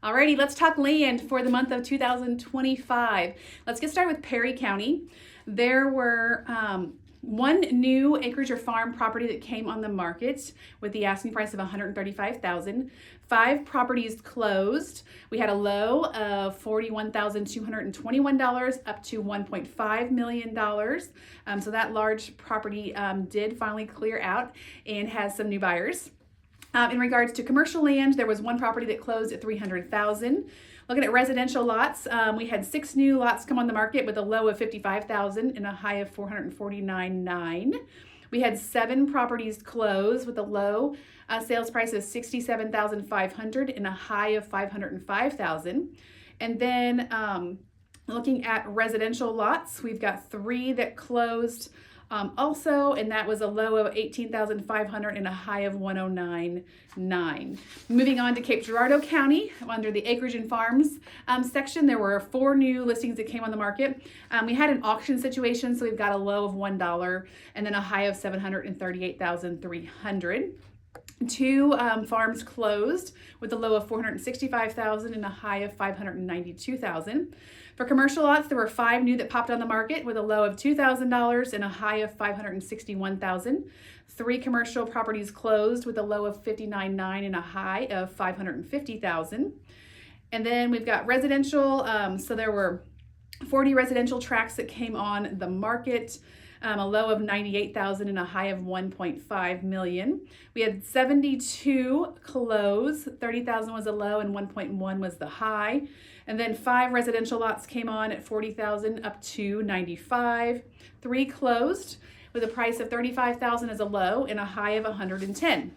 Alrighty, let's talk land for the month of 2025. Let's get started with Perry County. There were one new acreage or farm property that came on the market with the asking price of $135,000. 5 properties closed. We had a low of $41,221 up to $1.5 million. So that large property did finally clear out and has some new buyers. In regards to commercial land, there was one property that closed at $300,000. Looking at residential lots, we had 6 new lots come on the market with a low of $55,000 and a high of $449,900. We had 7 properties close with a low sales price of $67,500 and a high of $505,000. And then looking at residential lots, we've got 3 that closed also, and that was a low of $18,500 and a high of $109,900. Moving on to Cape Girardeau County, under the acreage and farms section, there were 4 new listings that came on the market. We had an auction situation, so we've got a low of $1 and then a high of $738,300. 2 farms closed with a low of $465,000 and a high of $592,000. For commercial lots, there were 5 new that popped on the market with a low of $2,000 and a high of $561,000. 3 commercial properties closed with a low of $59,900 and a high of $550,000. And then we've got residential. So there were 40 residential tracts that came on the market. A low of $98,000 and a high of $1.5 million. We had 72 close, $30,000 was a low and $1.1 was the high. And then 5 residential lots came on at $40,000 up to $95,000. 3 closed with a price of $35,000 as a low and a high of $110,000.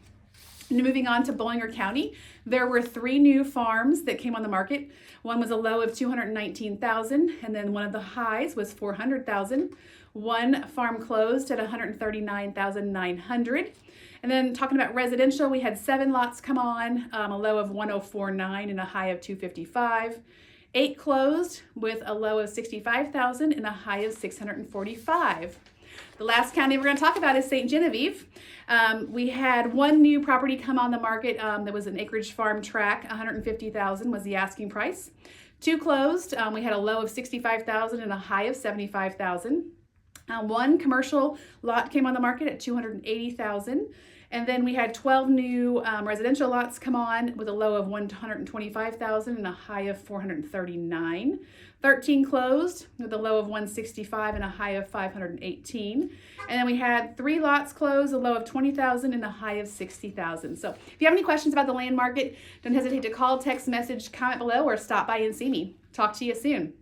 And moving on to Bollinger County, there were 3 new farms that came on the market. One was a low of $219,000, and then one of the highs was $400,000. 1 farm closed at $139,900. And then talking about residential, we had 7 lots come on, a low of $104,900 and a high of $255,000. 8 closed with a low of $65,000 and a high of $645,000. The last county we're going to talk about is St. Genevieve. We had 1 new property come on the market that was an acreage farm tract. $150,000 was the asking price. 2 closed. We had a low of $65,000 and a high of $75,000. 1 commercial lot came on the market at $280,000. And then we had 12 new residential lots come on with a low of $125,000 and a high of $439,000. 13 closed with a low of $165,000 and a high of $518,000. And then we had 3 lots close, a low of $20,000 and a high of $60,000. So if you have any questions about the land market, don't hesitate to call, text, message, comment below, or stop by and see me. Talk to you soon.